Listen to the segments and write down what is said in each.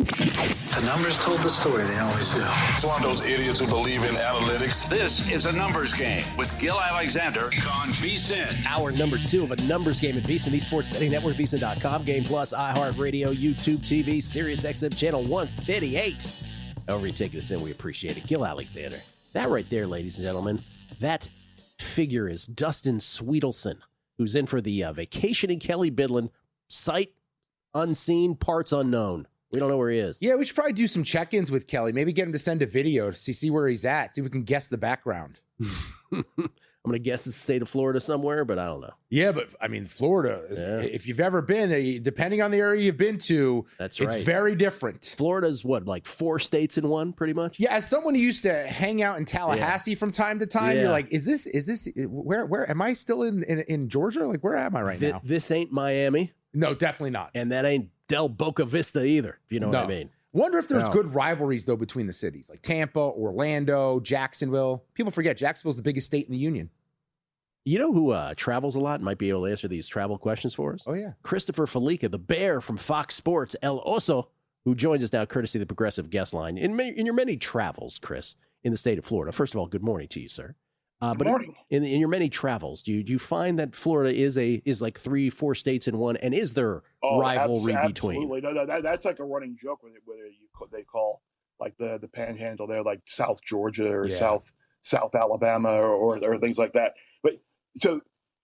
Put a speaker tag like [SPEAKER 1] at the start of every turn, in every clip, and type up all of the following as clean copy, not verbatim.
[SPEAKER 1] The numbers told the story. They always do.
[SPEAKER 2] It's one of those idiots who believe in analytics.
[SPEAKER 3] This is a numbers game with Gill Alexander on VSiN.
[SPEAKER 4] Hour number 2 of a numbers game at VSiN, the Sports Betting Network, VSiN.com, Game Plus, iHeartRadio, YouTube TV, Sirius XM Channel 158. However you take us in, we appreciate it. Gill Alexander. That right there, ladies and gentlemen, that figure is Dustin Swedelson, who's in for the Vacationing Kelly Bidlin, sight unseen, parts unknown. We don't know where he is.
[SPEAKER 5] Yeah, we should probably do some check-ins with Kelly. Maybe get him to send a video to see where he's at, see if we can guess the background.
[SPEAKER 4] I'm going to guess it's the state of Florida somewhere, but I don't know.
[SPEAKER 5] Yeah, but I mean, Florida, if you've ever been, depending on the area you've been to, it's very different.
[SPEAKER 4] Florida's what, like 4 states in one, pretty much?
[SPEAKER 5] Yeah, as someone who used to hang out in Tallahassee from time to time, you're like, is this, where am I still in Georgia? Like, where am I right now?
[SPEAKER 4] This ain't Miami.
[SPEAKER 5] No, definitely not.
[SPEAKER 4] And that ain't Del Boca Vista either, if you know what I mean.
[SPEAKER 5] Wonder if there's good rivalries, though, between the cities, like Tampa, Orlando, Jacksonville. People forget Jacksonville's the biggest state in the union.
[SPEAKER 4] You know who travels a lot and might be able to answer these travel questions for us?
[SPEAKER 5] Oh, yeah.
[SPEAKER 4] Christopher Fallica, the bear from Fox Sports, El Oso, who joins us now courtesy of the Progressive Guest Line. In your many travels, Chris, in the state of Florida, first of all, good morning to you, sir.
[SPEAKER 6] Good morning.
[SPEAKER 4] In your many travels, do you find that Florida is like 3-4 states in one, and is there rivalry between?
[SPEAKER 6] Absolutely. No, that's like a running joke whether they call like the Panhandle there like South Georgia or South Alabama or things like that. But so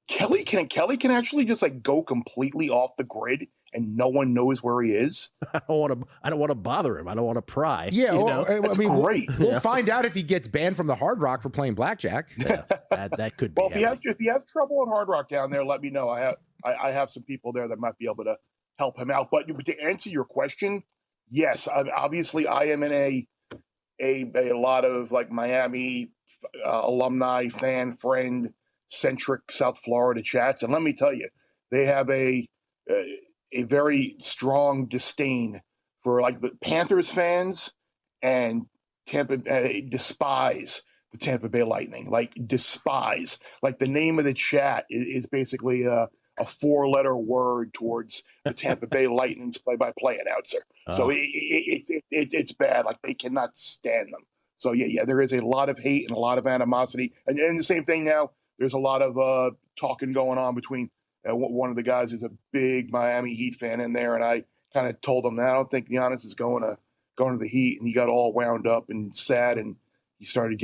[SPEAKER 6] Kelly can actually just like go completely off the grid and no one knows where he is.
[SPEAKER 4] I don't want to bother him. I don't want to pry.
[SPEAKER 5] Yeah,
[SPEAKER 6] that's great.
[SPEAKER 5] We'll find out if he gets banned from the Hard Rock for playing blackjack.
[SPEAKER 4] Yeah, that could be.
[SPEAKER 6] Well, if he has trouble at Hard Rock down there, let me know. I have some people there that might be able to help him out. But to answer your question, yes, obviously I am in a lot of like Miami alumni, fan, friend centric South Florida chats, and let me tell you, they have a very strong disdain for like the Panthers fans, and Tampa despise the Tampa Bay Lightning, like despise. Like the name of the chat is basically a 4-letter word towards the Tampa Bay Lightning's play-by-play announcer. So it's bad. Like they cannot stand them. So yeah, there is a lot of hate and a lot of animosity, and the same thing now. There's a lot of talking going on between one of the guys who's a big Miami Heat fan in there, and I kind of told him, I don't think Giannis is going to the Heat, and he got all wound up and sad, and he started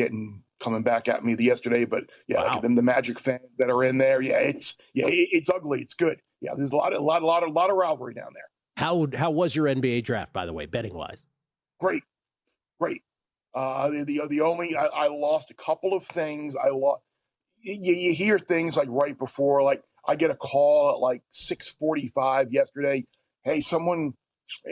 [SPEAKER 6] coming back at me yesterday. But yeah, wow. Like the Magic fans that are in there, it's ugly. It's good. Yeah, there's a lot of rivalry down there.
[SPEAKER 4] How was your NBA draft, by the way, betting wise?
[SPEAKER 6] Great. The only I lost a couple of things. You hear things like right before, like I get a call at like 6:45 yesterday. Hey, someone,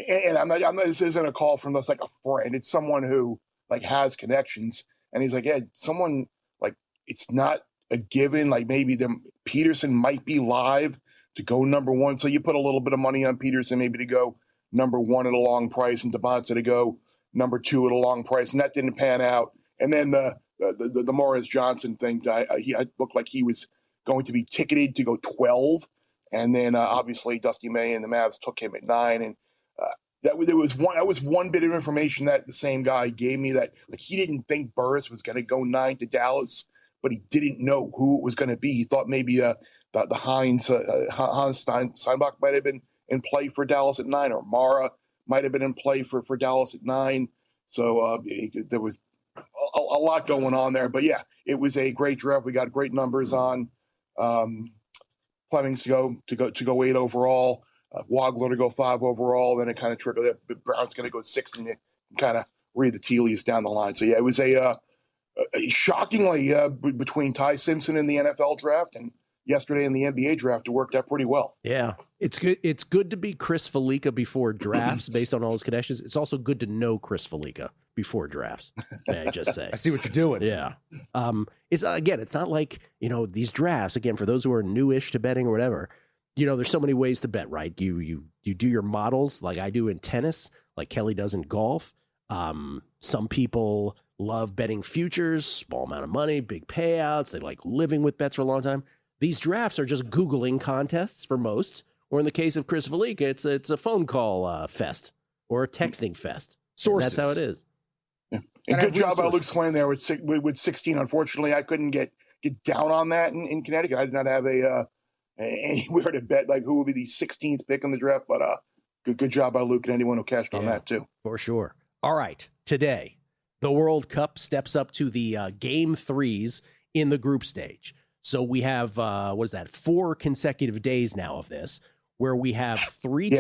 [SPEAKER 6] and I'm not. This isn't a call from just like a friend. It's someone who like has connections, and he's like, yeah, someone like it's not a given. Like maybe Peterson might be live to go number 1, so you put a little bit of money on Peterson maybe to go number 1 at a long price, and Devonta to go number 2 at a long price, and that didn't pan out. And then the Morris Johnson thing, he looked like he was going to be ticketed to go 12, and then obviously Dusty May and the Mavs took him at 9, and that was one bit of information that the same guy gave me, that like he didn't think Burris was going to go 9 to Dallas, but he didn't know who it was going to be. He thought maybe the Hans Steinbach might have been in play for Dallas at 9, or Mara might have been in play for Dallas at 9. So there was a lot going on there, but yeah, it was a great draft. We got great numbers on Fleming's to go 8 overall, Wagler to go 5 overall. Then it kind of trickled. Brown's going to go 6, and you kind of read the tea leaves down the line. So yeah, it was shockingly between Ty Simpson in the NFL draft and yesterday in the NBA draft, it worked out pretty well.
[SPEAKER 4] Yeah, it's good. It's good to be Chris Fallica before drafts based on all his connections. It's also good to know Chris Fallica before drafts. May I just say?
[SPEAKER 5] I see what you're doing.
[SPEAKER 4] Yeah. It's not like, these drafts, again, for those who are newish to betting or whatever, there's so many ways to bet, right? You do your models like I do in tennis, like Kelly does in golf. Some people love betting futures, small amount of money, big payouts. They like living with bets for a long time. These drafts are just Googling contests for most, or in the case of Chris Fallica, it's a phone call fest or a texting fest.
[SPEAKER 5] Sources.
[SPEAKER 4] That's how it is.
[SPEAKER 6] Yeah. And good job by Luke Swain there with 16. Unfortunately, I couldn't get down on that in Connecticut. I did not have anywhere to bet like who would be the 16th pick in the draft, but good job by Luke and anyone who cashed on that too.
[SPEAKER 4] For sure. All right, today the World Cup steps up to the game 3s in the group stage. So we have 4 consecutive days now of this, where we have three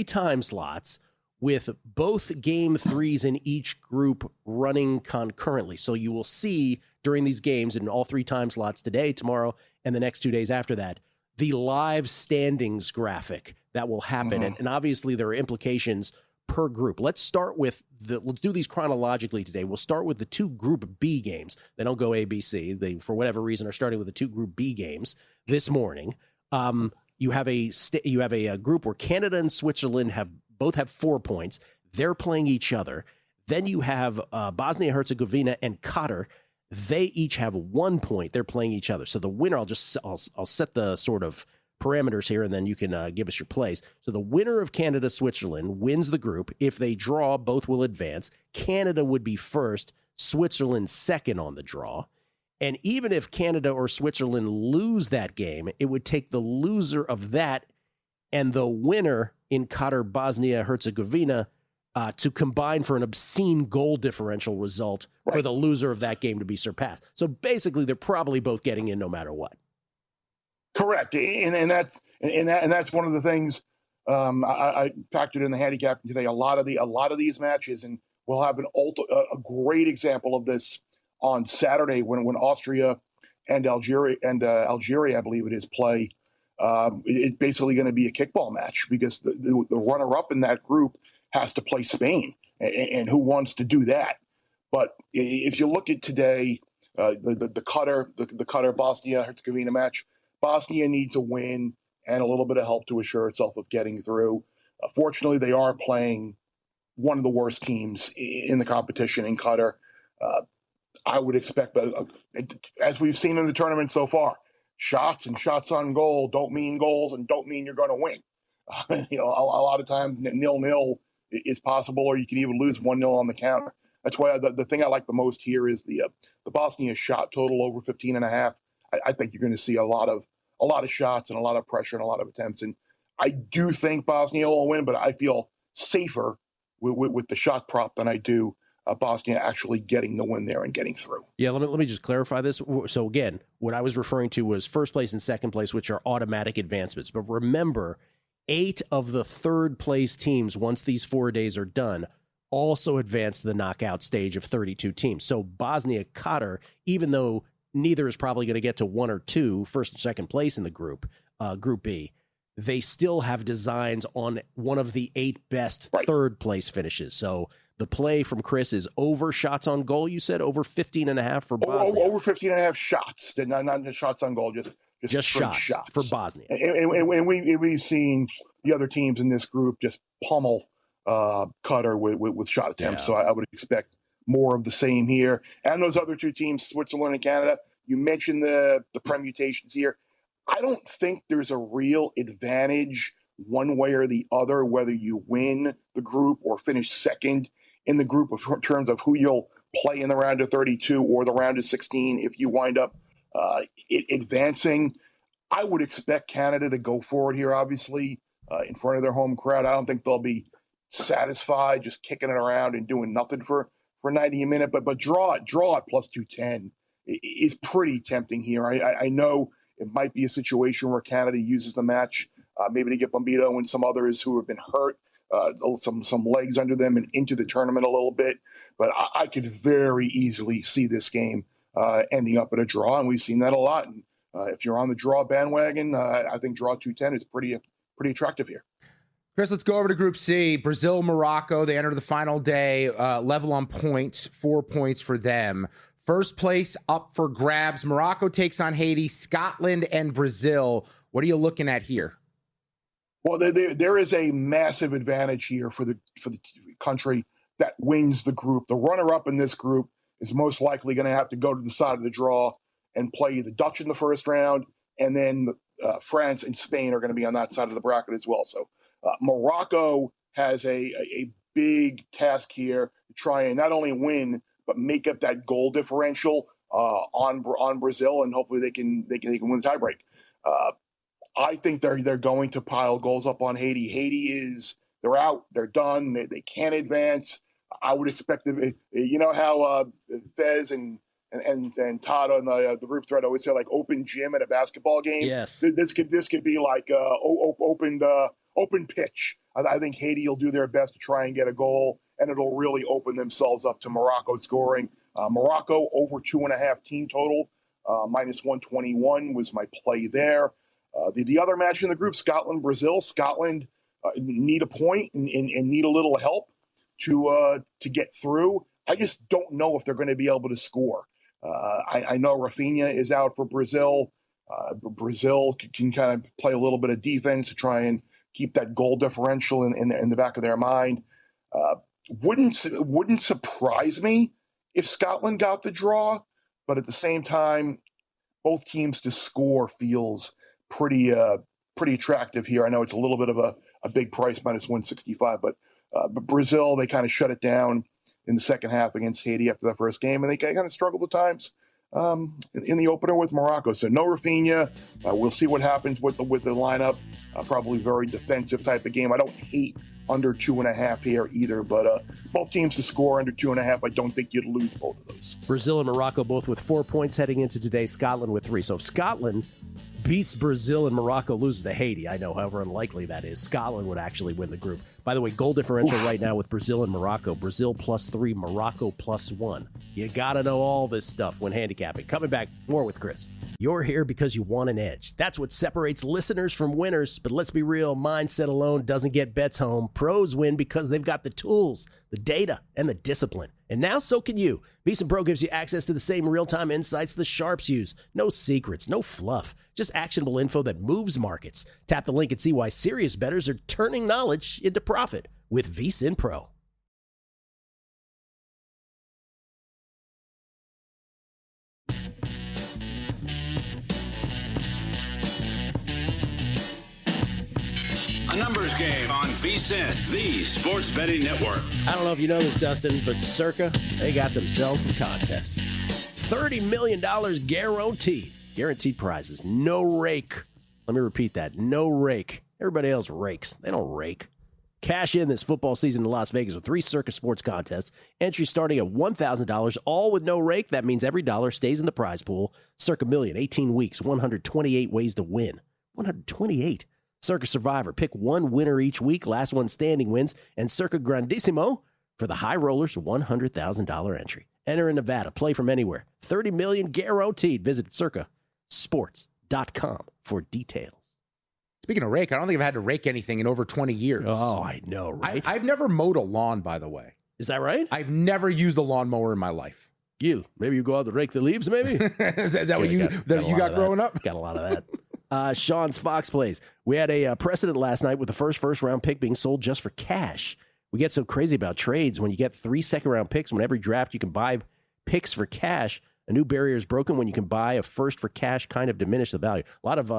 [SPEAKER 4] time slots with both game 3s in each group running concurrently. So you will see during these games in all 3 time slots today, tomorrow, and the next 2 days after that, the live standings graphic that will happen. And obviously there are implications per group. Let's start with let's do these chronologically today. We'll start with the 2 Group B games. They don't go A, B, C. They, for whatever reason, are starting with the 2 Group B games this morning. You have a group where Canada and Switzerland both have 4 points. They're playing each other. Then you have Bosnia-Herzegovina and Qatar. They each have 1 point. They're playing each other. So the winner, I'll set the sort of parameters here, and then you can give us your plays. So the winner of Canada-Switzerland wins the group. If they draw, both will advance. Canada would be first, Switzerland second on the draw. And even if Canada or Switzerland lose that game, it would take the loser of that and the winner in Qatar, Bosnia-Herzegovina to combine for an obscene goal differential result for the loser of that game to be surpassed. So basically, they're probably both getting in no matter what.
[SPEAKER 6] Correct, and that's one of the things I factored in the handicapping today. A lot of these matches, and we'll have a great example of this on Saturday when Austria and Algeria, I believe it is, play. It's basically going to be a kickball match because the runner-up in that group has to play Spain, and who wants to do that? But if you look at today, the Qatar Bosnia-Herzegovina match, Bosnia needs a win and a little bit of help to assure itself of getting through. Fortunately, they are playing one of the worst teams in the competition in Qatar. I would expect, as we've seen in the tournament so far, shots on goal don't mean goals and don't mean you're going to win. A lot of times 0-0 is possible, or you can even lose 1-0 on the counter. That's why the thing I like the most here is the Bosnia shot total over 15.5. I think you're going to see a lot of shots and a lot of pressure and a lot of attempts. And I do think Bosnia will win, but I feel safer with the shot prop than I do Bosnia actually getting the win there and getting through.
[SPEAKER 4] Yeah, let me just clarify this. So again, what I was referring to was first place and second place, which are automatic advancements. But remember, 8 of the third place teams, once these 4 days are done, also advance to the knockout stage of 32 teams. So Bosnia, Qatar, even though neither is probably going to get to 1 or 2, first and second place in the group, Group B, they still have designs on one of the 8 best third place finishes. So the play from Chris is over shots on goal. You said over 15.5 for Bosnia.
[SPEAKER 6] Over 15.5 shots, not just shots on goal, just shots
[SPEAKER 4] for Bosnia.
[SPEAKER 6] And we've seen the other teams in this group just pummel Qatar with shot attempts. Yeah. So I would expect more of the same here. And those other 2 teams, Switzerland and Canada, you mentioned the permutations here. I don't think there's a real advantage one way or the other, whether you win the group or finish second in the group in terms of who you'll play in the round of 32 or the round of 16 if you wind up advancing. I would expect Canada to go forward here, obviously, in front of their home crowd. I don't think they'll be satisfied just kicking it around and doing nothing for 90 a minute, but draw at plus 210 is pretty tempting here. I know it might be a situation where Canada uses the match maybe to get Bombito and some others who have been hurt, some legs under them and into the tournament a little bit. But I could very easily see this game ending up at a draw, and we've seen that a lot. And if you're on the draw bandwagon, I think draw 210 is pretty attractive here.
[SPEAKER 5] Chris, let's go over to Group C. Brazil, Morocco. They enter the final day, level on points, 4 points for them. First place up for grabs. Morocco takes on Haiti, Scotland, and Brazil. What are you looking at here?
[SPEAKER 6] Well, there is a massive advantage here for the country that wins the group. The runner-up in this group is most likely going to have to go to the side of the draw and play the Dutch in the first round, and then France and Spain are going to be on that side of the bracket as well. So Morocco has a big task here to try and not only win but make up that goal differential on Brazil, and hopefully they can win the tiebreak. I think they're going to pile goals up on Haiti. They're out, they're done, they can't advance. I would expect them. You know how Fez and Tata in the group thread always say, like, open gym at a basketball game.
[SPEAKER 4] Yes,
[SPEAKER 6] this could be like open pitch. I think Haiti will do their best to try and get a goal, and it'll really open themselves up to Morocco scoring. Morocco over 2.5 team total, minus 121 was my play there. The other match in the group, Scotland-Brazil. Scotland need a point and need a little help to get through. I just don't know if they're going to be able to score. I know Rafinha is out for Brazil. Brazil can kind of play a little bit of defense to try and keep that goal differential in the back of their mind. Wouldn't surprise me if Scotland got the draw, but at the same time, both teams to score feels pretty attractive here. I know it's a little bit of a big price, minus 165, but Brazil, they kind of shut it down in the second half against Haiti after the first game, and they kind of struggled at times in the opener with Morocco. So no Rafinha. We'll see what happens with the lineup. Probably very defensive type of game. I don't hate under 2.5 here either, but both teams to score under 2.5. I don't think you'd lose both of those.
[SPEAKER 4] Brazil and Morocco both with 4 points heading into today. Scotland with 3. So if Scotland beats Brazil and Morocco loses to Haiti, I know however unlikely that is, Scotland would actually win the group. By the way, goal differential right now with Brazil and Morocco. Brazil +3, Morocco +1. You gotta know all this stuff when handicapping. Coming back, more with Chris. You're here because you want an edge. That's what separates listeners from winners. But let's be real, mindset alone doesn't get bets home. Pros win because they've got the tools, the data, and the discipline. And now so can you. VSiN Pro gives you access to the same real-time insights the sharps use. No secrets, no fluff, just actionable info that moves markets. Tap the link and see why serious bettors are turning knowledge into profit with VSiN Pro.
[SPEAKER 3] A numbers game on VSiN, the sports betting network.
[SPEAKER 4] I don't know if you know this, Dustin, but Circa, they got themselves some contests. $30 million guaranteed. Guaranteed prizes. No rake. Let me repeat that. No rake. Everybody else rakes. They don't rake. Cash in this football season in Las Vegas with 3 Circa sports contests. Entry starting at $1,000, all with no rake. That means every dollar stays in the prize pool. Circa Million, 18 weeks, 128 ways to win. 128. Circa Survivor, pick one winner each week, last one standing wins, and Circa Grandissimo for the high rollers $100,000 entry. Enter in Nevada, play from anywhere. $30 million guaranteed. Visit circasports.com for details.
[SPEAKER 5] Speaking of rake, I don't think I've had to rake anything in over 20 years.
[SPEAKER 4] Oh, I know, right?
[SPEAKER 5] I've never mowed a lawn, by the way.
[SPEAKER 4] Is that right?
[SPEAKER 5] I've never used a lawnmower in my life.
[SPEAKER 4] Gill, maybe you go out to rake the leaves, maybe?
[SPEAKER 5] Is that what you got growing up?
[SPEAKER 4] Got a lot of that. Sean's Fox plays. We had a precedent last night with the first round pick being sold just for cash. We get so crazy about trades. When you get 3 second-round picks, when every draft you can buy picks for cash, a new barrier is broken. When you can buy a first for cash, kind of diminish the value. A lot of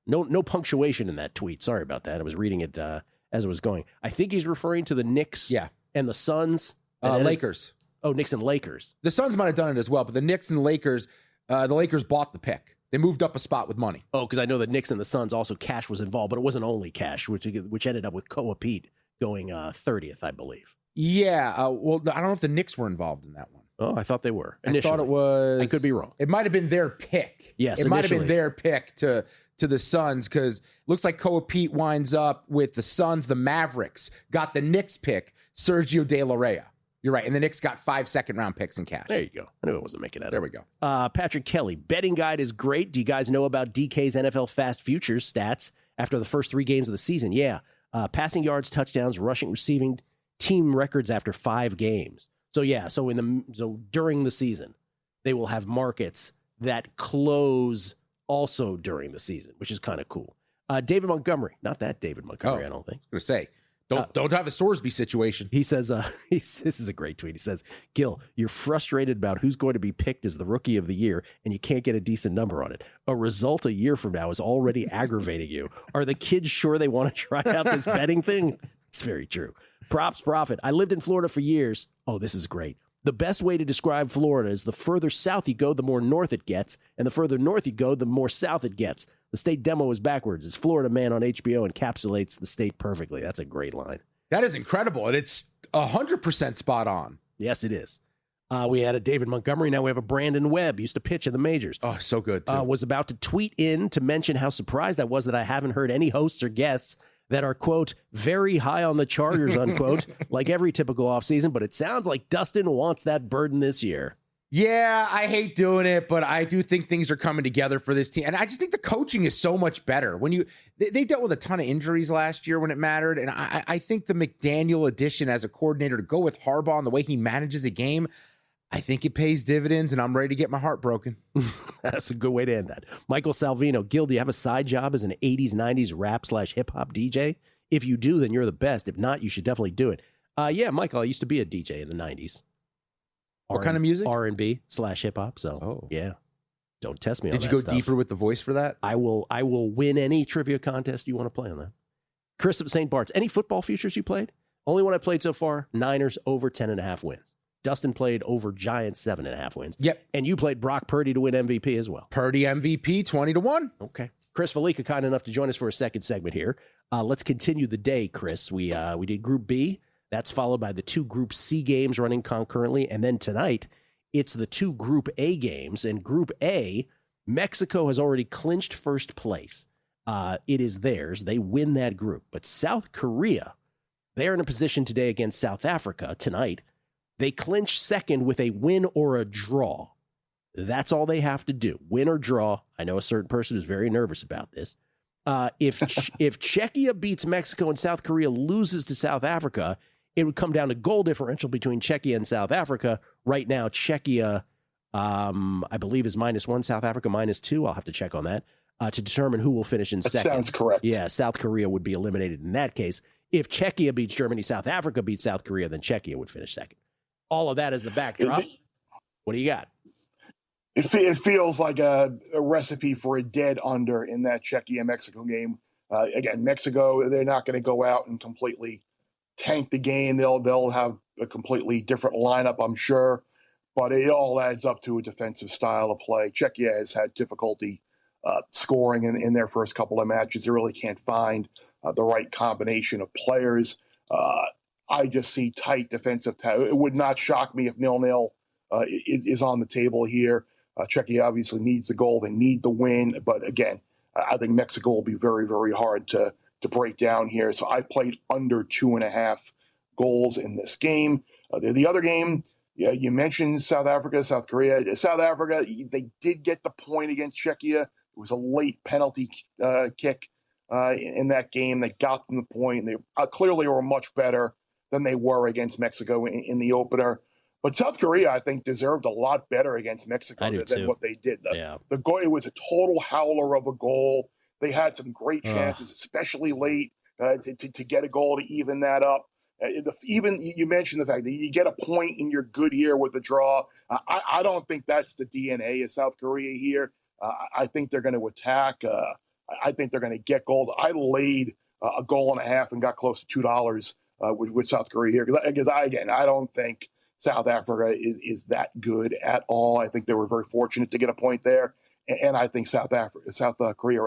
[SPEAKER 4] no punctuation in that tweet. Sorry about that. I was reading it as it was going. I think he's referring to the Knicks and the Suns.
[SPEAKER 5] Lakers.
[SPEAKER 4] Knicks and Lakers.
[SPEAKER 5] The Suns might have done it as well, but the Knicks and the Lakers bought the pick. They moved up a spot with money.
[SPEAKER 4] Oh, because I know the Knicks and the Suns also cash was involved, but it wasn't only cash, which ended up with Koa Pete going 30th, I believe.
[SPEAKER 5] Yeah. Well, I don't know if the Knicks were involved in that one.
[SPEAKER 4] Oh, I thought they were.
[SPEAKER 5] Initially. I thought it was.
[SPEAKER 4] I could be wrong.
[SPEAKER 5] It might have been their pick.
[SPEAKER 4] Yes,
[SPEAKER 5] it might have been their pick to the Suns, because it looks like Koa Pete winds up with the Suns. The Mavericks got the Knicks pick, Sergio De La Rey. You're right. And the Knicks got 5 second-round picks in cash.
[SPEAKER 4] There you go. I knew I wasn't making that up.
[SPEAKER 5] There we go.
[SPEAKER 4] Patrick Kelly, betting guide is great. Do you guys know about DK's NFL Fast Futures stats after the first 3 games of the season? Yeah. Passing yards, touchdowns, rushing, receiving, team records after 5 games. So, yeah. So during the season, they will have markets that close also during the season, which is kind of cool. David Montgomery. Not that David Montgomery, I don't think.
[SPEAKER 5] I was going to say. Don't have a Sorsby situation.
[SPEAKER 4] He says, this is a great tweet. He says, Gill, you're frustrated about who's going to be picked as the rookie of the year, and you can't get a decent number on it. A result a year from now is already aggravating you. Are the kids sure they want to try out this betting thing? It's very true. Props profit. I lived in Florida for years. Oh, this is great. The best way to describe Florida is the further south you go, the more north it gets, and the further north you go, the more south it gets. The state demo is backwards. It's Florida Man on HBO encapsulates the state perfectly. That's a great line.
[SPEAKER 5] That is incredible, and it's 100% spot on.
[SPEAKER 4] Yes, it is. We had a David Montgomery. Now we have a Brandon Webb. He used to pitch in the majors.
[SPEAKER 5] Oh, so good, too.
[SPEAKER 4] Was about to tweet in to mention how surprised I was that I haven't heard any hosts or guests that are, quote, very high on the Chargers, unquote, like every typical offseason. But it sounds like Dustin wants that burden this year.
[SPEAKER 5] Yeah, I hate doing it, but I do think things are coming together for this team. And I just think the coaching is so much better. When they dealt with a ton of injuries last year when it mattered. And I think the McDaniel addition as a coordinator to go with Harbaugh and the way he manages a game, I think it pays dividends, and I'm ready to get my heart broken.
[SPEAKER 4] That's a good way to end that. Michael Salvino, Gill, do you have a side job as an 80s, 90s rap/hip-hop DJ? If you do, then you're the best. If not, you should definitely do it. Yeah, Michael, I used to be a DJ in the 90s.
[SPEAKER 5] What kind of music?
[SPEAKER 4] R&B/hip-hop, so yeah. Don't test me on that
[SPEAKER 5] Did you go
[SPEAKER 4] stuff.
[SPEAKER 5] deeper with the voice for that?
[SPEAKER 4] I will win any trivia contest you want to play on that. Chris of St. Bart's, any football futures you played? Only one I played so far, Niners over 10.5 wins. Dustin played over Giants 7.5 wins.
[SPEAKER 5] Yep.
[SPEAKER 4] And you played Brock Purdy to win MVP as well.
[SPEAKER 5] Purdy MVP 20-1.
[SPEAKER 4] Okay. Chris Fallica, kind enough to join us for a second segment here. Let's continue the day, Chris. We did Group B. That's followed by the 2 Group C games running concurrently. And then tonight, it's the 2 Group A games. And Group A, Mexico has already clinched first place. It is theirs. They win that group. But South Korea, they're in a position today against South Africa tonight. They clinch second with a win or a draw. That's all they have to do, win or draw. I know a certain person who's very nervous about this. If Czechia beats Mexico and South Korea loses to South Africa, it would come down to goal differential between Czechia and South Africa. Right now, Czechia, I believe, is -1, South Africa -2. I'll have to check on that to determine who will finish in second.
[SPEAKER 6] That sounds correct.
[SPEAKER 4] Yeah, South Korea would be eliminated in that case. If Czechia beats Germany, South Africa beats South Korea, then Czechia would finish second. All of that is the backdrop. What do you got?
[SPEAKER 6] It feels like a recipe for a dead under in that Czechia-Mexico game. Again, Mexico, they're not going to go out and completely tank the game. They'll have a completely different lineup, I'm sure, but it all adds up to a defensive style of play. Czechia has had difficulty scoring in their first couple of matches. They really can't find the right combination of players. I just see tight defensive. It would not shock me if 0-0 is on the table here. Czechia obviously needs the goal. They need the win. But again, I think Mexico will be very, very hard to break down here. So I played under 2.5 goals in this game. The other game, yeah, you mentioned South Africa, South Korea. South Africa, they did get the point against Czechia. It was a late penalty kick in that game. They got them the point. They clearly were much better than they were against Mexico in the opener. But South Korea, I think, deserved a lot better against Mexico than what they did. The goal, it was a total howler of a goal. They had some great chances, especially late, to get a goal to even that up. Even you mentioned the fact that you get a point and you're good here with the draw. I don't think that's the DNA of South Korea here. I think they're going to attack. I think they're going to get goals. I laid a goal and a half and got close to $2 with South Korea here because I don't think South Africa is that good at all. I think they were very fortunate to get a point there, and I think South Korea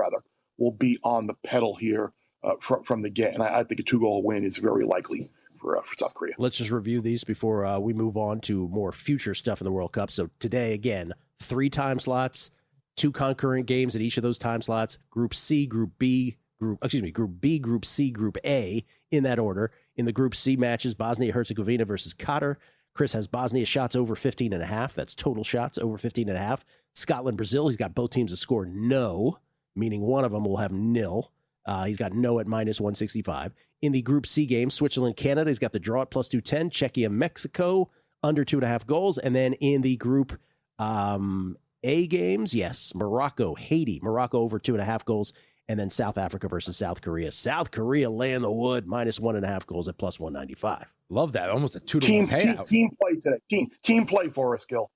[SPEAKER 6] will be on the pedal here from the get. And I think a 2-goal win is very likely for South Korea.
[SPEAKER 4] Let's just review these before we move on to more future stuff in the World Cup. So today, again, 3 time slots, 2 concurrent games at each of those time slots. Group C, Group B, Group B, Group C, Group A, in that order. In the Group C matches, Bosnia-Herzegovina versus Qatar. Chris has Bosnia shots over 15.5. That's total shots over 15.5. Scotland, Brazil, he's got both teams to score no, meaning one of them will have nil. He's got no at -165. In the Group C game, Switzerland, Canada, he's got the draw at +210. Czechia, Mexico, under 2.5 goals. And then in the Group A games, yes, Morocco, Haiti, Morocco over 2.5 goals. And then South Africa versus South Korea. South Korea laying the wood, -1.5 goals at +195.
[SPEAKER 5] Love that. Almost a 2-to-1 payout.
[SPEAKER 6] Team play today. Team play for us, Gill.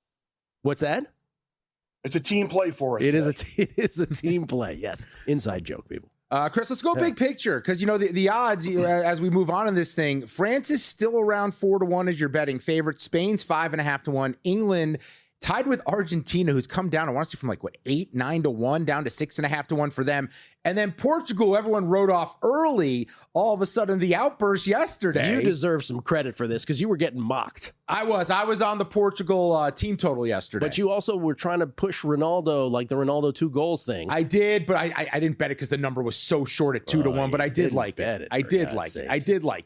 [SPEAKER 4] What's that?
[SPEAKER 6] It's a team play for us.
[SPEAKER 4] It is a team play. Yes. Inside joke, people.
[SPEAKER 5] Chris, let's go big picture because, the odds as we move on in this thing, France is still around 4-1 as your betting favorite. Spain's 5.5-1. England tied with Argentina, who's come down, I want to say from 8, 9-1 down to 6.5-1 for them. And then Portugal, everyone wrote off early. All of a sudden, the outburst yesterday.
[SPEAKER 4] You deserve some credit for this because you were getting mocked.
[SPEAKER 5] I was on the Portugal team total yesterday.
[SPEAKER 4] But you also were trying to push Ronaldo, like the Ronaldo 2 goals thing.
[SPEAKER 5] I did, but I didn't bet it because the number was so short at 2-1. But I did like it. I did like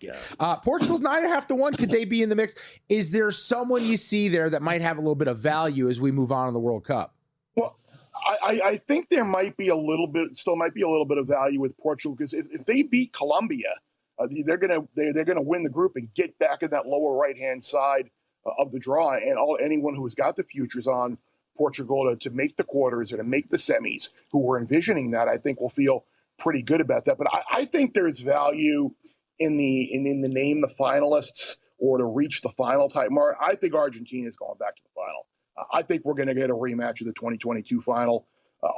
[SPEAKER 5] it. Portugal's 9.5-1. Could they be in the mix? Is there someone you see there that might have a little bit of value as we move on in the World Cup?
[SPEAKER 6] Well, I think there might be a little bit of value with Portugal because if they beat Colombia, they're gonna win the group and get back in that lower right hand side of the draw. And anyone who has got the futures on Portugal to make the quarters or to make the semis, who were envisioning that, I think will feel pretty good about that. But I think there's value in the name the finalists or to reach the final type mark. I think Argentina is going back to the final. I think we're going to get a rematch of the 2022 final.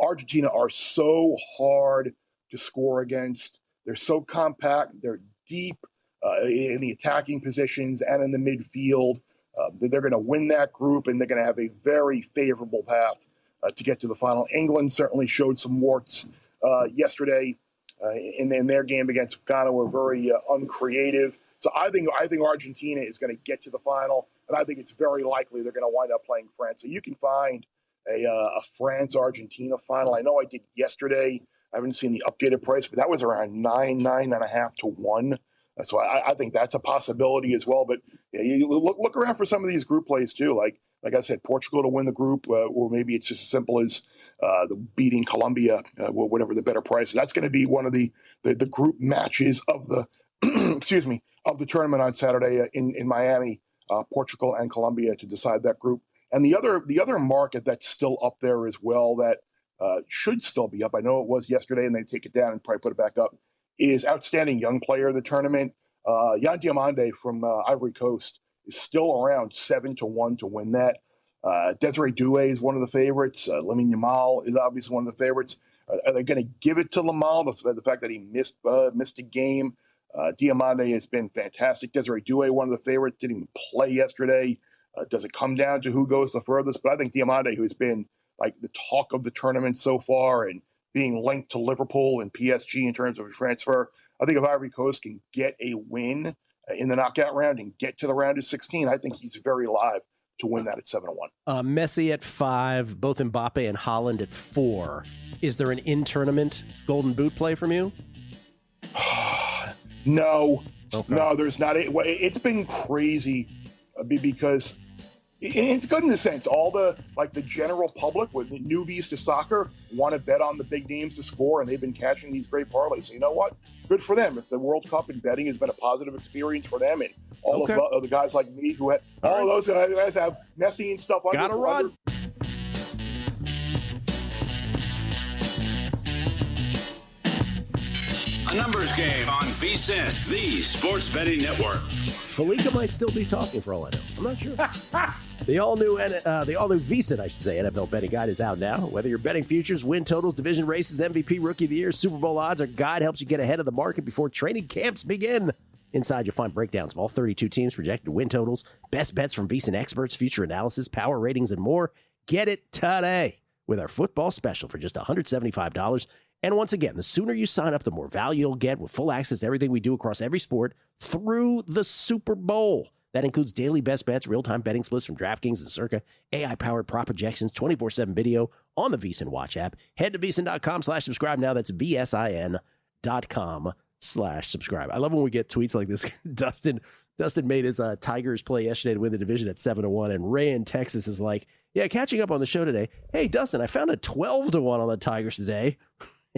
[SPEAKER 6] Argentina are so hard to score against. They're so compact. They're deep in the attacking positions and in the midfield. They're going to win that group, and they're going to have a very favorable path to get to the final. England certainly showed some warts yesterday in their game against Ghana. Were very uncreative. So I think Argentina is going to get to the final, and I think it's very likely they're going to wind up playing France. So you can find a France-Argentina final. I know I did yesterday. I haven't seen the updated price, but that was around 9.5-1. So I think that's a possibility as well. But you look around for some of these group plays too. Like I said, Portugal to win the group, or maybe it's just as simple as beating Colombia, whatever the better price. That's going to be one of the group matches of the excuse me, of the tournament on Saturday in Miami, Portugal and Colombia to decide that group. And the other market that's still up there as well that should still be up, I know it was yesterday and they take it down and probably put it back up, is outstanding young player of the tournament. Yan Diomande from Ivory Coast is still around 7-1 to win that. Desiree Doué is one of the favorites. Lamine Yamal is obviously one of the favorites. Are they going to give it to Lamal? The fact that he missed a game. Diomande has been fantastic. Desiree Doué, one of the favorites, didn't even play yesterday. Does it come down to who goes the furthest? But I think Diomande, who's been like the talk of the tournament so far and being linked to Liverpool and PSG in terms of a transfer, I think if Ivory Coast can get a win in the knockout round and get to the round of 16, I think he's very live to win that at 7-1.
[SPEAKER 4] Messi at 5, both Mbappe and Haaland at 4. Is there an in-tournament Golden Boot play from you?
[SPEAKER 6] No.
[SPEAKER 4] Okay.
[SPEAKER 6] No, there's not. It's been crazy because it's good in the sense all the general public with newbies to soccer want to bet on the big names to score, and they've been catching these great parlays. So you know what? Good for them. If the World Cup and betting has been a positive experience for them, and all of the guys like me who have all of those guys have Messi and stuff.
[SPEAKER 4] Gotta run.
[SPEAKER 3] A numbers game on VSiN, the Sports Betting Network.
[SPEAKER 4] Fallica might still be talking for all I know. I'm not sure. The all-new VSiN, I should say, NFL betting guide is out now. Whether you're betting futures, win totals, division races, MVP, Rookie of the Year, Super Bowl odds, our guide helps you get ahead of the market before training camps begin. Inside, you'll find breakdowns of all 32 teams' projected win totals, best bets from VSiN experts, future analysis, power ratings, and more. Get it today with our football special for just $175. And once again, the sooner you sign up, the more value you'll get with full access to everything we do across every sport through the Super Bowl. That includes daily best bets, real-time betting splits from DraftKings and Circa, AI-powered prop projections, 24/7 video on the VSiN Watch app. Head to VSiN.com/subscribe now. That's VSIN.com/subscribe. I love when we get tweets like this. Dustin made his Tigers play yesterday to win the division at 7-1, and Ray in Texas is like, yeah, catching up on the show today. Hey, Dustin, I found a 12-1 on the Tigers today.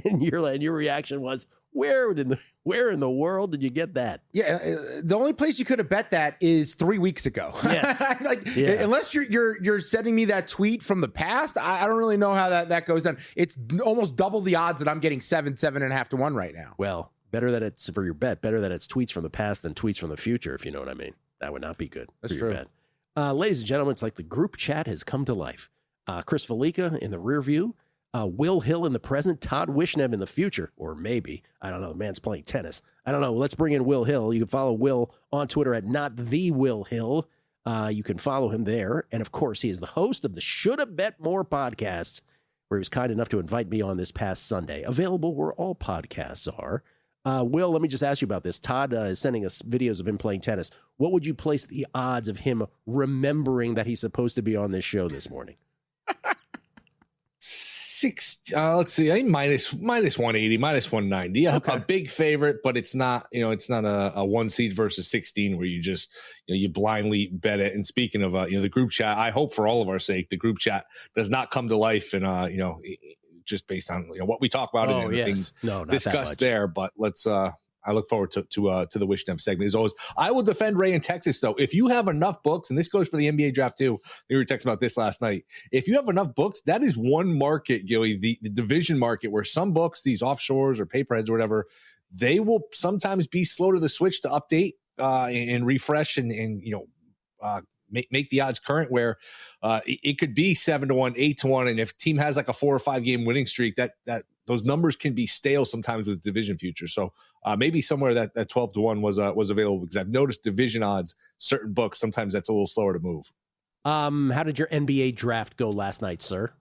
[SPEAKER 4] And your reaction was, where in the world did you get that?
[SPEAKER 5] Yeah, the only place you could have bet that is 3 weeks ago.
[SPEAKER 4] Yes.
[SPEAKER 5] Unless you're sending me that tweet from the past, I don't really know how that goes down. It's almost double the odds that I'm getting 7.5 to 1 right now.
[SPEAKER 4] Well, better that it's for your bet. Better that it's tweets from the past than tweets from the future, if you know what I mean. That would not be good for your bet. Ladies and gentlemen, it's like the group chat has come to life. Chris Fallica in the rear view. Will Hill in the present, Todd Wishnev in the future, or maybe, I don't know, the man's playing tennis. I don't know. Let's bring in Will Hill. You can follow Will on Twitter at @NotTheWillHill. You can follow him there. And, of course, he is the host of the Shoulda Bet More Podcast, where he was kind enough to invite me on this past Sunday. Available where all podcasts are. Will, let me just ask you about this. Todd is sending us videos of him playing tennis. What would you place the odds of him remembering that he's supposed to be on this show this morning?
[SPEAKER 7] Let's see, I think minus 180, minus 190. Okay. A big favorite, but it's not a 1 seed versus 16 where you just, you blindly bet it. And speaking of, the group chat, I hope for all of our sake, the group chat does not come to life and, just based on, what we talk about and the things discussed there. But let's, I look forward to the Wishnev segment. As always, I will defend Ray in Texas, though. If you have enough books, and this goes for the NBA draft, too. We were texting about this last night. If you have enough books, that is one market, Gilly, the division market, where some books, these offshores or paperheads or whatever, they will sometimes be slow to the switch to update and refresh and make the odds current, where it could be 7-1, 8-1. And if a team has like a 4 or 5 game winning streak, that those numbers can be stale sometimes with division futures. So maybe somewhere that 12-1 was available, because I've noticed division odds, certain books, sometimes that's a little slower to move.
[SPEAKER 4] How did your NBA draft go last night, sir?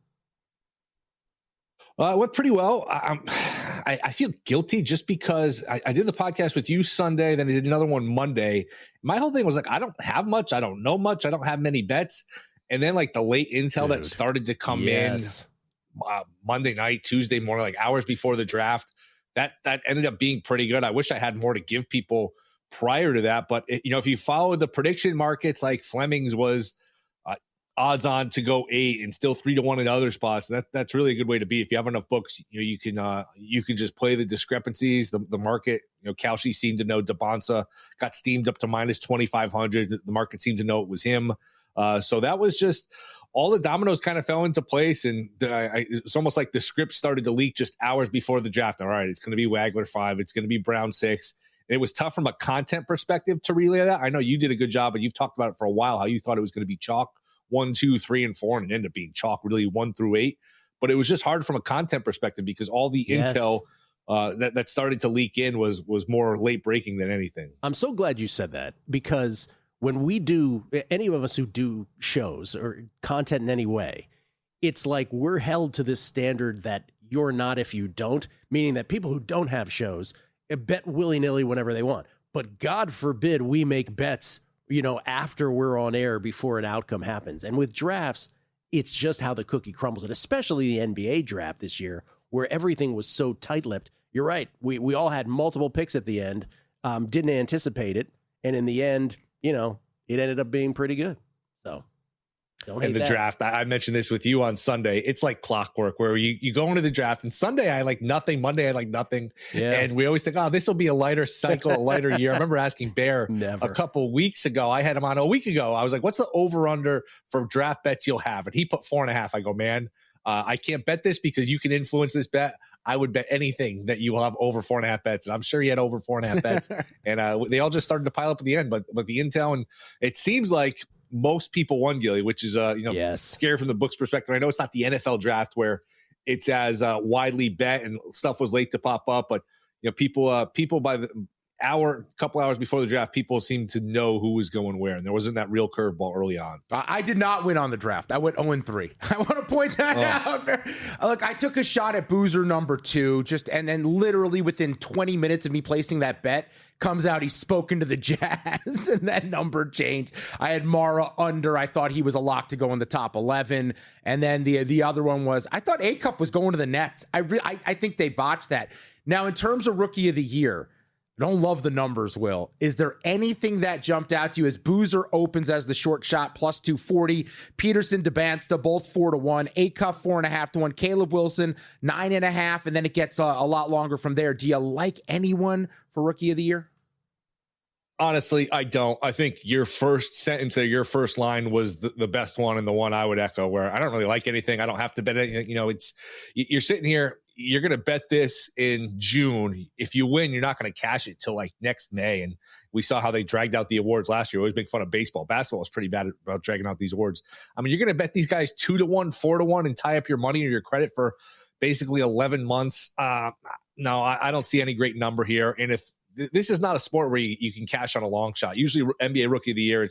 [SPEAKER 7] It went pretty well. I feel guilty just because I did the podcast with you Sunday, then I did another one Monday. My whole thing was like, I don't have much. I don't know much. I don't have many bets. And then like the late intel that started to come in Monday night, Tuesday morning, like hours before the draft, that ended up being pretty good. I wish I had more to give people prior to that. But, if you follow the prediction markets, like Fleming's was odds on to go 8 and still 3-1 in other spots. That's really a good way to be. If you have enough books, you can just play the discrepancies. The market, Kalshi seemed to know DeBonsa got steamed up to minus 2,500. The market seemed to know it was him. So that was just all the dominoes kind of fell into place. And it's almost like the script started to leak just hours before the draft. All right, it's going to be Wagler 5. It's going to be Brown 6. And it was tough from a content perspective to relay that. I know you did a good job, but you've talked about it for a while, how you thought it was going to be chalk 1, 2, 3, and 4, and it ended up being chalk really 1 through 8. But it was just hard from a content perspective because all the intel that started to leak in was more late breaking than anything.
[SPEAKER 4] I'm so glad you said that, because when we do, any of us who do shows or content in any way, it's like we're held to this standard that you're not if you don't, meaning that people who don't have shows bet willy-nilly whenever they want. But God forbid we make bets after we're on air before an outcome happens. And with drafts, it's just how the cookie crumbles. And especially the NBA draft this year, where everything was so tight-lipped. You're right. We all had multiple picks at the end, didn't anticipate it. And in the end, it ended up being pretty good. So don't hate
[SPEAKER 7] and the
[SPEAKER 4] that.
[SPEAKER 7] Draft, I mentioned this with you on Sunday. It's like clockwork where you go into the draft, and Sunday I like nothing, Monday I like nothing. Yeah. And we always think, this will be a lighter cycle, a lighter year. I remember asking Bear a couple weeks ago. I had him on a week ago. I was like, what's the over-under for draft bets you'll have? And he put 4.5. I go, man, I can't bet this because you can influence this bet. I would bet anything that you will have over 4.5 bets. And I'm sure he had over 4.5 bets. And they all just started to pile up at the end. But the intel, and it seems like most people won, Gilly, which is scary from the book's perspective. I know it's not the NFL draft where it's as widely bet and stuff was late to pop up, but people by the couple hours before the draft, people seemed to know who was going where, and there wasn't that real curveball early on.
[SPEAKER 5] I did not win on the draft. I went 0-3. I want to point that out. Look, I took a shot at Boozer number 2, and then literally within 20 minutes of me placing that bet, comes out he's spoken to the Jazz, and that number changed. I had Mara under. I thought he was a lock to go in the top 11, and then the other one was I thought Acuff was going to the Nets. I think they botched that. Now, in terms of Rookie of the Year, I don't love the numbers, Will. Is there anything that jumped out to you as Boozer opens as the short shot plus 240, Peterson, DeBansta, both 4-1, Acuff 4.5-1, Caleb Wilson 9.5, and then it gets a lot longer from there. Do you like anyone for Rookie of the Year?
[SPEAKER 7] Honestly, I don't. I think your first sentence there, your first line was the best one, and the one I would echo, where I don't really like anything. I don't have to bet anything. You're sitting here, you're going to bet this in June. If you win, you're not going to cash it till like next May. And we saw how they dragged out the awards last year. We always make fun of baseball. Basketball was pretty bad about dragging out these awards. I mean, you're going to bet these guys 2-1, 4-1 and tie up your money or your credit for basically 11 months. No, I don't see any great number here. And if this is not a sport where you can cash on a long shot, usually NBA Rookie of the Year,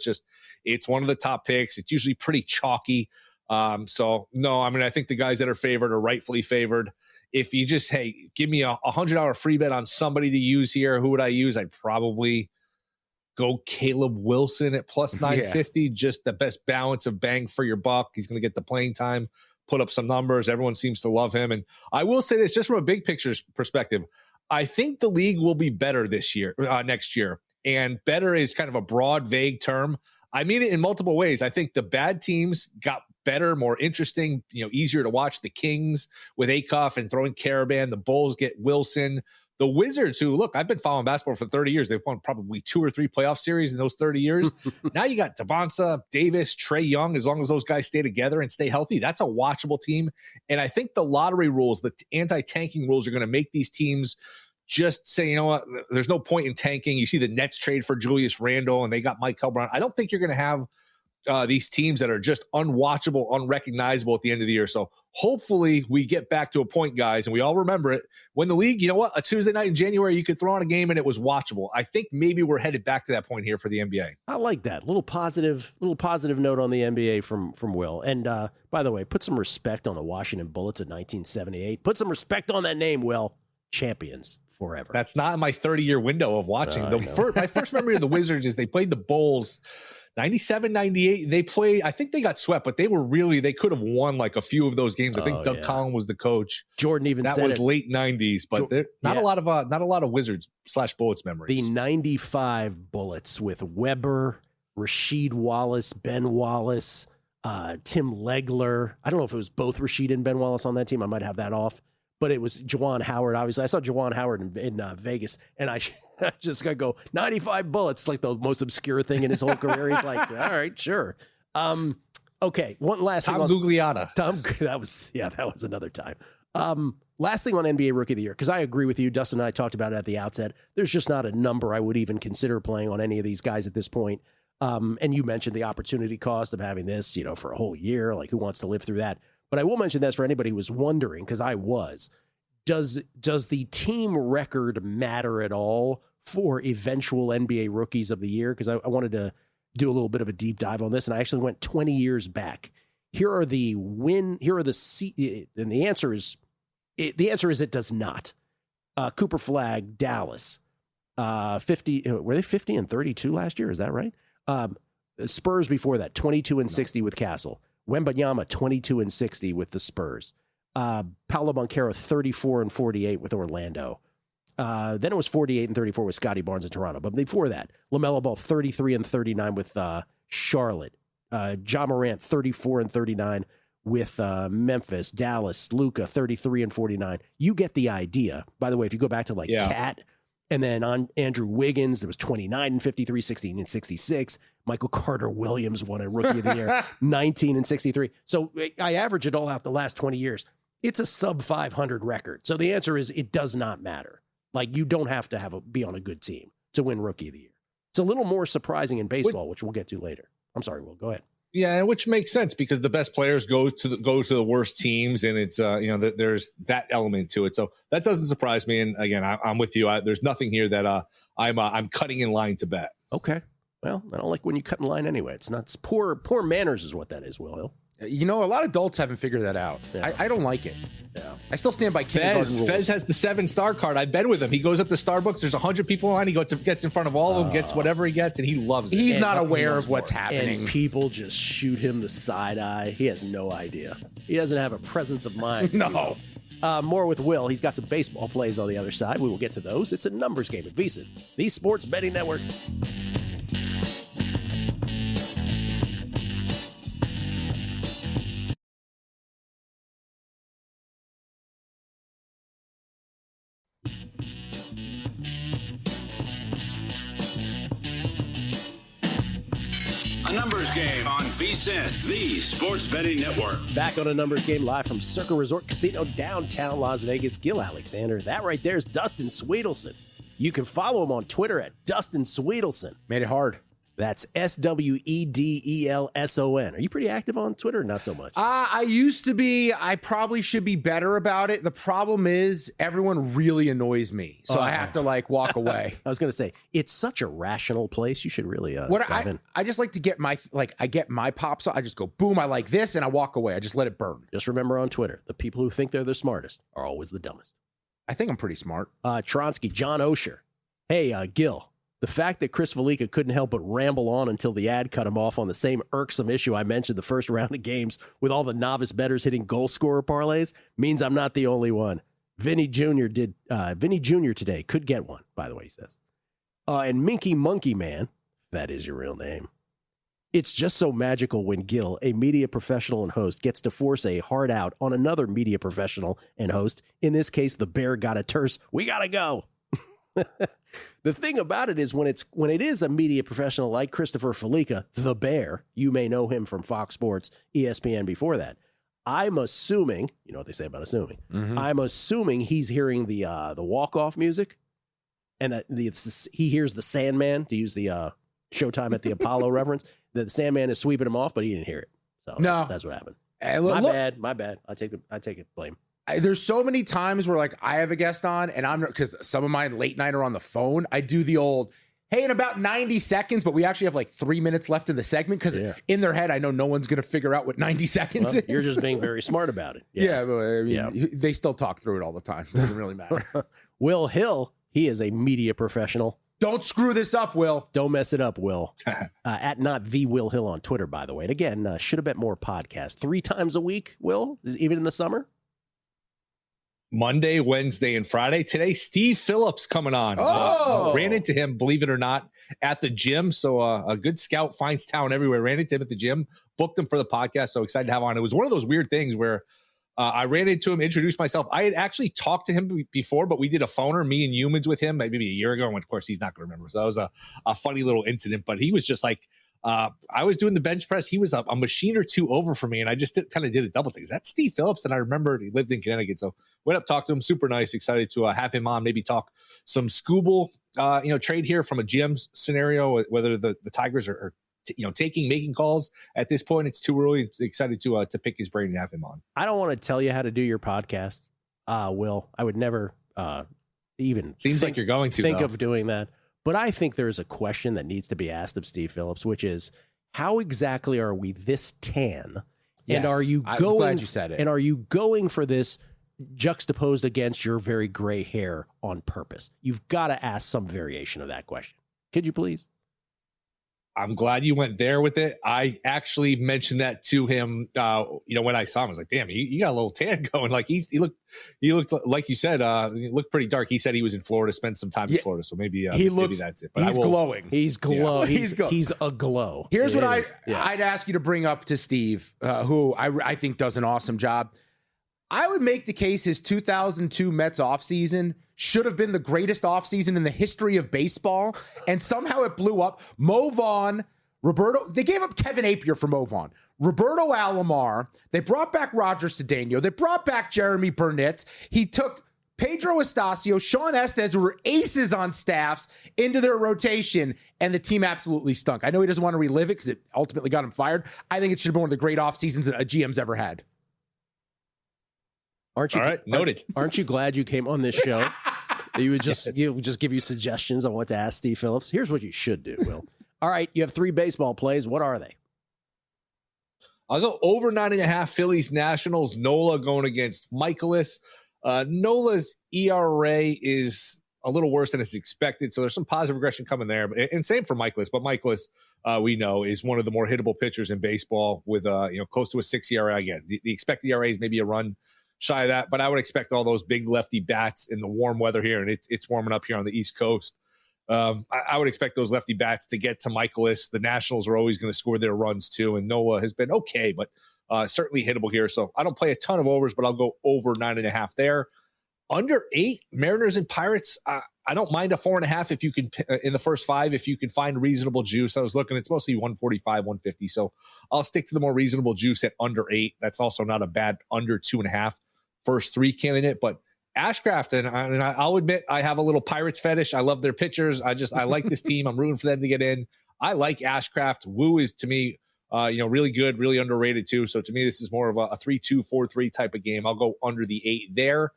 [SPEAKER 7] it's one of the top picks. It's usually pretty chalky. So no, I mean, I think the guys that are favored are rightfully favored. If you just, hey, give me a $100 free bet on somebody to use here, who would I use? I'd probably go Caleb Wilson at plus 950, just the best balance of bang for your buck. He's going to get the playing time, put up some numbers. Everyone seems to love him. And I will say this, just from a big picture perspective, I think the league will be better this year, next year. And better is kind of a broad, vague term. I mean it in multiple ways. I think the bad teams got better, more interesting, easier to watch. The Kings with Acuff and throwing Caravan. The Bulls get Wilson. The Wizards, who, look, I've been following basketball for 30 years. They've won probably 2 or 3 playoff series in those 30 years. Now you got Devonta Davis, Trae Young. As long as those guys stay together and stay healthy, that's a watchable team. And I think the lottery rules, the anti-tanking rules, are going to make these teams just say, you know what, there's no point in tanking. You see the Nets trade for Julius Randle, and they got Mike Brown. I don't think you're going to have these teams that are just unwatchable, unrecognizable at the end of the year. So hopefully we get back to a point, guys, and we all remember it. When the league, you know what, a Tuesday night in January, you could throw on a game and it was watchable. I think maybe we're headed back to that point here for the NBA.
[SPEAKER 4] I like that. Little positive note on the NBA from Will. And by the way, put some respect on the Washington Bullets of 1978. Put some respect on that name, Will. Champions forever.
[SPEAKER 7] That's not in my 30-year window of watching. My first memory of the Wizards is they played the Bulls 97, 98. They played, I think they got swept, but they could have won like a few of those games. I think Doug Collins was the coach.
[SPEAKER 4] Jordan even
[SPEAKER 7] that
[SPEAKER 4] said
[SPEAKER 7] was late 90s, but not a lot of Wizards / Bullets memories.
[SPEAKER 4] The 95 Bullets with Weber, Rasheed Wallace, Ben Wallace, Tim Legler. I don't know if it was both Rasheed and Ben Wallace on that team. I might have that off. But it was Juwan Howard, obviously. I saw Juwan Howard in Vegas, and I just got to go, 95 bullets, like the most obscure thing in his whole career. He's like, all right, sure. Okay, one last
[SPEAKER 7] thing. Tom Gugliotta.
[SPEAKER 4] That was another time. Last thing on NBA Rookie of the Year, because I agree with you. Dustin and I talked about it at the outset. There's just not a number I would even consider playing on any of these guys at this point. And you mentioned the opportunity cost of having this, for a whole year. Like, who wants to live through that? But I will mention this for anybody who was wondering, because I was, does the team record matter at all for eventual NBA Rookies of the Year? Because I wanted to do a little bit of a deep dive on this, and I actually went 20 years back. And the answer is it does not. Cooper Flagg, Dallas, 50. Were they 50 and 32 last year? Is that right? Spurs before that, 22 and 60 with Castle. Wembanyama, 22 and 60 with the Spurs. Paolo Banchero, 34 and 48 with Orlando. Then it was 48 and 34 with Scotty Barnes in Toronto. But before that, LaMelo Ball, 33 and 39 with Charlotte. Ja Morant, 34 and 39 with Memphis. Dallas, Luka, 33 and 49. You get the idea. By the way, if you go back to Cat, and then on Andrew Wiggins, there was 29 and 53, 16 and 66. Michael Carter Williams won a Rookie of the Year, 19 and 63. So I average it all out the last 20 years. It's a sub 500 record. So the answer is it does not matter. Like, you don't have to be on a good team to win Rookie of the Year. It's a little more surprising in baseball, which we'll get to later. I'm sorry, Will, go ahead.
[SPEAKER 7] Yeah, which makes sense because the best players go to the worst teams, and it's there's that element to it. So that doesn't surprise me. And again, I'm with you. There's nothing here that I'm cutting in line to bet.
[SPEAKER 4] Okay. Well, I don't like when you cut in line anyway. It's not poor manners is what that is, Will Hill.
[SPEAKER 5] A lot of adults haven't figured that out. Yeah. I don't like it. Yeah. I still stand by kindergarten rules.
[SPEAKER 7] Fez has the 7-star card. I've been with him. He goes up to Starbucks. There's 100 people in line. He gets in front of all of them, gets whatever he gets, and he loves it.
[SPEAKER 5] He's not aware of what's happening.
[SPEAKER 4] And people just shoot him the side eye. He has no idea. He doesn't have a presence of mind.
[SPEAKER 5] No.
[SPEAKER 4] More with Will. He's got some baseball plays on the other side. We will get to those. It's a numbers game at VSiN, the Sports Betting Network.
[SPEAKER 3] A numbers game on VSiN, the Sports Betting Network.
[SPEAKER 4] Back on a numbers game live from Circa Resort Casino, downtown Las Vegas. Gill Alexander. That right there is Dustin Swedelson. You can follow him on Twitter at Dustin Swedelson.
[SPEAKER 5] Made it hard.
[SPEAKER 4] That's SWEDELSON. Are you pretty active on Twitter or not so much?
[SPEAKER 5] I used to be. I probably should be better about it. The problem is everyone really annoys me. So I have to walk away.
[SPEAKER 4] I was going to say, it's such a rational place. You should really dive in.
[SPEAKER 5] I just like to get I get my pops. I just go, boom, I like this, and I walk away. I just let it burn.
[SPEAKER 4] Just remember on Twitter, the people who think they're the smartest are always the dumbest.
[SPEAKER 5] I think I'm pretty smart.
[SPEAKER 4] Tronsky, John Osher. Hey, Gill. The fact that Chris Fallica couldn't help but ramble on until the ad cut him off on the same irksome issue I mentioned the first round of games with all the novice bettors hitting goal scorer parlays means I'm not the only one. Vinny Jr. today could get one, by the way, he says. And Minky Monkey Man, that is your real name. It's just so magical when Gill, a media professional and host, gets to force a hard out on another media professional and host. In this case, the bear got a terse. We got to go. The thing about it is when it is a media professional like Christopher Fallica, the Bear, you may know him from Fox Sports, ESPN before that. I'm assuming, you know what they say about assuming. Mm-hmm. I'm assuming he's hearing the walk-off music and that he hears the Sandman, to use the Showtime at the Apollo reference, that the Sandman is sweeping him off, but he didn't hear it. So
[SPEAKER 5] no,
[SPEAKER 4] that's what happened. My bad. I take it blame.
[SPEAKER 5] There's so many times where I have a guest on and because some of mine late night are on the phone. I do the old, hey, in about 90 seconds, but we actually have 3 minutes left in the segment because in their head, I know no one's going to figure out what 90 seconds is.
[SPEAKER 4] You're just being very smart about it.
[SPEAKER 5] Yeah, but I mean, they still talk through it all the time. It doesn't really matter.
[SPEAKER 4] Will Hill, he is a media professional.
[SPEAKER 5] Don't screw this up, Will.
[SPEAKER 4] Don't mess it up, Will. At not the Will Hill on Twitter, by the way. And again, Shoulda Bet More Podcast 3 times a week, Will, even in the summer.
[SPEAKER 7] Monday, Wednesday, and Friday. Today, Steve Phillips coming on. Ran into him, believe it or not, at the gym. So a good scout finds talent everywhere. Ran into him at the gym, booked him for the podcast. So excited to have on. It was one of those weird things where I ran into him, introduced myself. I had actually talked to him before, but we did a phoner, me and Humans, with him maybe a year ago. And of course, he's not going to remember. So that was a funny little incident. But he was just I was doing the bench press. He was a machine or two over for me, and I just kind of did a double take. Is that Steve Phillips? And I remembered he lived in Connecticut, so went up, talked to him. Super nice. Excited to have him on. Maybe talk some Scooble, trade here from a GM scenario. Whether the Tigers are making calls at this point. It's too early. It's excited to pick his brain and have him on.
[SPEAKER 4] I don't want to tell you how to do your podcast, Will. I would never even
[SPEAKER 7] like you're going to
[SPEAKER 4] think of doing that. But I think there is a question that needs to be asked of Steve Phillips, which is, how exactly are we this tan?
[SPEAKER 5] Yes,
[SPEAKER 4] and are you
[SPEAKER 5] I'm glad you said it.
[SPEAKER 4] And are you going for this juxtaposed against your very gray hair on purpose? You've got to ask some variation of that question. Could you please?
[SPEAKER 7] I'm glad you went there with it. I actually mentioned that to him, when I saw him. I was like, damn, you got a little tan going. He looked like you said, he looked pretty dark. He said he was in Florida, spent some time in Florida. So maybe that's it. But
[SPEAKER 5] he's glowing.
[SPEAKER 4] He's glow. Yeah. He's aglow.
[SPEAKER 5] Here's what I'd ask you to bring up to Steve, who I think does an awesome job. I would make the case his 2002 Mets offseason should have been the greatest offseason in the history of baseball, and somehow it blew up. Mo Vaughn, Roberto, they gave up Kevin Appier for Mo Vaughn. Roberto Alomar, they brought back Roger Cedeno, they brought back Jeremy Burnett. He took Pedro Estacio, Sean Estes, who were aces on staffs, into their rotation, and the team absolutely stunk. I know he doesn't want to relive it because it ultimately got him fired. I think it should have been one of the great off seasons that a GM's ever had.
[SPEAKER 4] Aren't you?
[SPEAKER 7] All right, noted.
[SPEAKER 4] Aren't you glad you came on this show? You would just give you suggestions on what to ask Steve Phillips. Here's what you should do, Will. All right, you have 3 baseball plays. What are they?
[SPEAKER 7] I'll go over 9.5 Phillies Nationals. Nola going against Michaelis. Nola's ERA is a little worse than is expected, so there's some positive regression coming there. And same for Michaelis, but Michaelis, we know, is one of the more hittable pitchers in baseball with close to a 6 ERA. Again, the expected ERA is maybe a run shy of that, but I would expect all those big lefty bats in the warm weather here, and it's warming up here on the East Coast. I would expect those lefty bats to get to Michaelis. The Nationals are always going to score their runs too, and Nola has been okay, but certainly hittable here. So I don't play a ton of overs, but I'll go over 9.5 there. Under 8, Mariners and Pirates. I don't mind a 4.5 if you can in the first 5 if you can find reasonable juice. I was looking, it's mostly 145, 150. So I'll stick to the more reasonable juice at under 8. That's also not a bad under 2.5 first 3 candidate. But Ashcraft, and I'll admit I have a little Pirates fetish. I love their pitchers. I like this team. I'm rooting for them to get in. I like Ashcraft. Woo is to me, really good, really underrated too. So to me, this is more of a 3-2, 4-3 type of game. I'll go under the 8 there.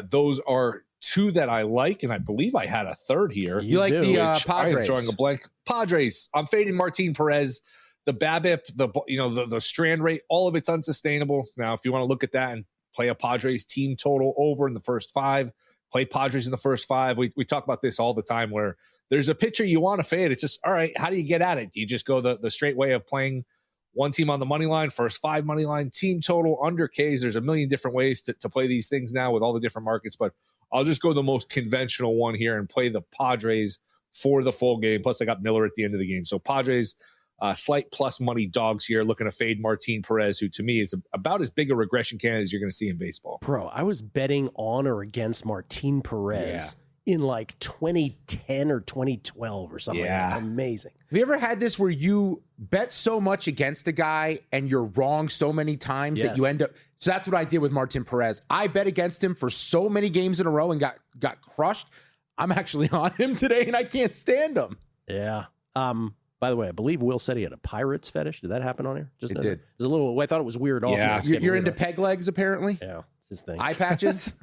[SPEAKER 7] Those are 2 that I like, and I believe I had a third here.
[SPEAKER 5] You like the Padres?
[SPEAKER 7] I'm drawing a blank. Padres. I'm fading Martin Perez. The BABIP, the strand rate, all of it's unsustainable. Now, if you want to look at that and play a Padres team total over in the first 5, play Padres in the first 5. We talk about this all the time where there's a pitcher you want to fade. It's just, all right, how do you get at it? Do you just go the straight way of playing one team on the money line, first 5 money line, team total, under Ks? There's a million different ways to play these things now with all the different markets, but I'll just go the most conventional one here and play the Padres for the full game. Plus, I got Miller at the end of the game. So Padres, slight plus money dogs here, looking to fade Martin Perez, who to me is about as big a regression candidate as you're going to see in baseball.
[SPEAKER 4] Bro, I was betting on or against Martin Perez in like 2010 or 2012 or something.
[SPEAKER 7] Yeah.
[SPEAKER 4] That's amazing.
[SPEAKER 5] Have you ever had this where you bet so much against a guy and you're wrong so many times that you end up? So that's what I did with Martin Perez. I bet against him for so many games in a row and got crushed. I'm actually on him today and I can't stand him.
[SPEAKER 4] Yeah. By the way, I believe Will said he had a Pirates fetish. Did that happen on here?
[SPEAKER 5] It did.
[SPEAKER 4] It was a little. I thought it was weird.
[SPEAKER 7] Yeah.
[SPEAKER 4] Also,
[SPEAKER 5] You're into peg legs, apparently.
[SPEAKER 4] Yeah, it's his thing.
[SPEAKER 5] Eye patches.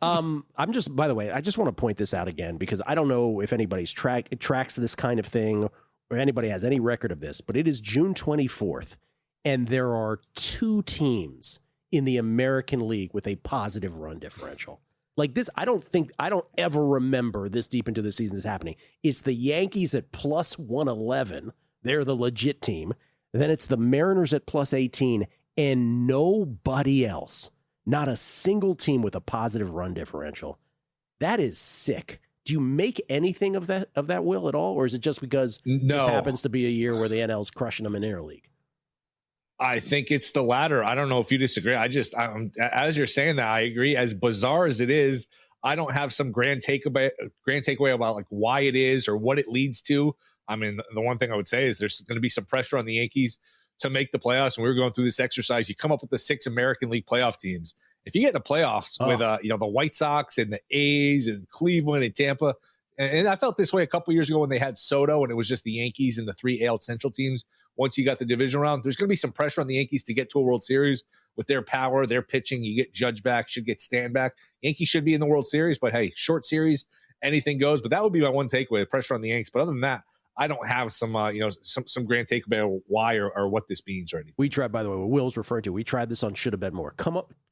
[SPEAKER 4] I'm just. By the way, I just want to point this out again because I don't know if anybody's tracks this kind of thing or anybody has any record of this, but it is June 24th, and there are 2 teams in the American League with a positive run differential. Like this, I don't ever remember this deep into the season is happening. It's the Yankees at plus 111. They're the legit team. Then it's the Mariners at plus 18 and nobody else. Not a single team with a positive run differential. That is sick. Do you make anything of that, Will, at all? Or is it just because this happens to be a year where the NL's crushing them in interleague?
[SPEAKER 7] I think it's the latter. I don't know if you disagree. As you're saying that, I agree. As bizarre as it is, I don't have some grand takeaway about like why it is or what it leads to. I mean, the one thing I would say is there's going to be some pressure on the Yankees to make the playoffs. And we were going through this exercise. You come up with the 6 American League playoff teams. If you get in the playoffs with the White Sox and the A's and Cleveland and Tampa, and I felt this way a couple years ago when they had Soto and it was just the Yankees and the 3 AL Central teams. Once you got the division round, there's going to be some pressure on the Yankees to get to a World Series with their power, their pitching. You get Judge back, should get Stan back. Yankees should be in the World Series, but hey, short series, anything goes. But that would be my one takeaway, pressure on the Yankees. But other than that, I don't have some grand takeaway of why or what this means or anything.
[SPEAKER 4] We tried, by the way, what Will's referring to, we tried this on Shoulda Bet More.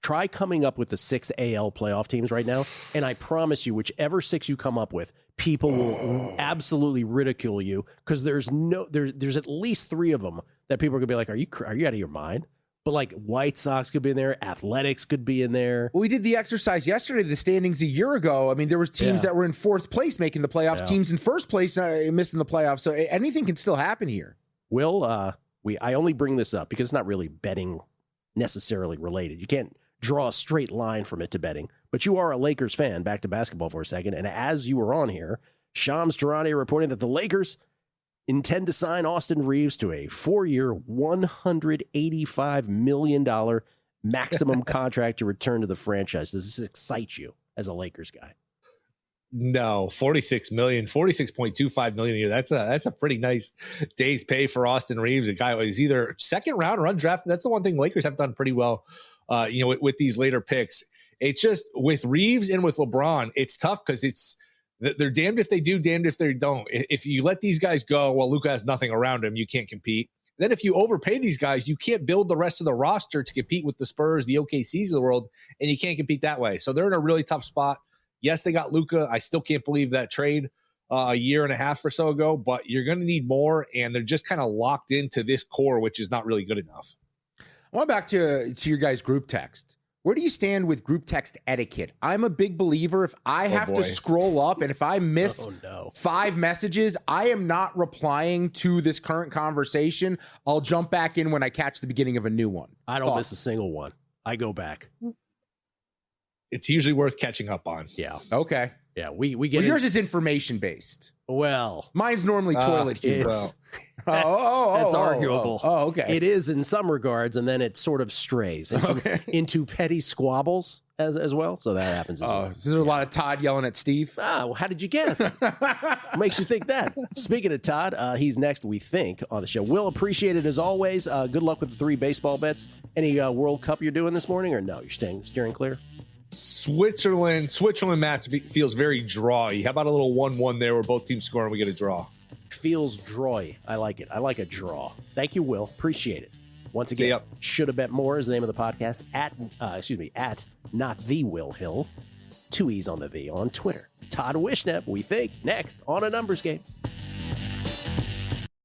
[SPEAKER 4] Try coming up with the 6 AL playoff teams right now, and I promise you, whichever 6 you come up with, people will absolutely ridicule you because there's at least 3 of them that people are gonna be like, are you out of your mind? But like White Sox could be in there, Athletics could be in there.
[SPEAKER 5] Well, we did the exercise yesterday, the standings a year ago. I mean, there was teams that were in 4th place making the playoffs, teams in 1st place missing the playoffs. So anything can still happen here.
[SPEAKER 4] Will, I only bring this up because it's not really betting necessarily related. You can't draw a straight line from it to betting. But you are a Lakers fan, back to basketball for a second. And as you were on here, Shams Charania reporting that the Lakers intend to sign Austin Reeves to a 4-year, $185 million maximum contract to return to the franchise. Does this excite you as a Lakers guy?
[SPEAKER 7] No, $46.25 million a year. That's a pretty nice day's pay for Austin Reeves, a guy who's either second round or undrafted. That's the one thing Lakers have done pretty well, with these later picks. It's just with Reeves and with LeBron, it's tough because they're damned if they do, damned if they don't. If you let these guys go, well, Luka has nothing around him, you can't compete. Then if you overpay these guys, you can't build the rest of the roster to compete with the Spurs, the OKCs of the world, and you can't compete that way. So they're in a really tough spot. Yes, they got Luka. I still can't believe that trade a year and a half or so ago, but you're going to need more, and they're just kind of locked into this core, which is not really good enough.
[SPEAKER 5] I want back to your guys' group text. Where do you stand with group text etiquette? I'm a big believer. If I have to scroll up and if I miss 5 messages, I am not replying to this current conversation. I'll jump back in when I catch the beginning of a new one.
[SPEAKER 4] I don't miss a single one. I go back.
[SPEAKER 7] It's usually worth catching up on.
[SPEAKER 4] Yeah.
[SPEAKER 5] Okay.
[SPEAKER 4] Yeah, we get
[SPEAKER 5] yours is information based.
[SPEAKER 4] Well,
[SPEAKER 5] mine's normally toilet humor.
[SPEAKER 4] It's,
[SPEAKER 5] that's
[SPEAKER 4] arguable.
[SPEAKER 5] Oh, okay.
[SPEAKER 4] It is in some regards, and then it sort of strays into petty squabbles as well. So that happens as well.
[SPEAKER 5] Is there a lot of Todd yelling at Steve?
[SPEAKER 4] Well, how did you guess? Makes you think that. Speaking of Todd, he's next, we think, on the show. Will, appreciate it as always. Good luck with the 3 baseball bets. Any World Cup you're doing this morning, or no? You're steering clear?
[SPEAKER 7] Switzerland match feels very drawy. How about a little 1-1 there where both teams score and we get a draw?
[SPEAKER 4] Feels drawy. I like it. I like a draw. Thank you, Will. Appreciate it. Once again, Shoulda Bet More is the name of the podcast. At not the Will Hill. 2 E's on the V on Twitter. Todd Wishnep, we think, next on A Numbers Game.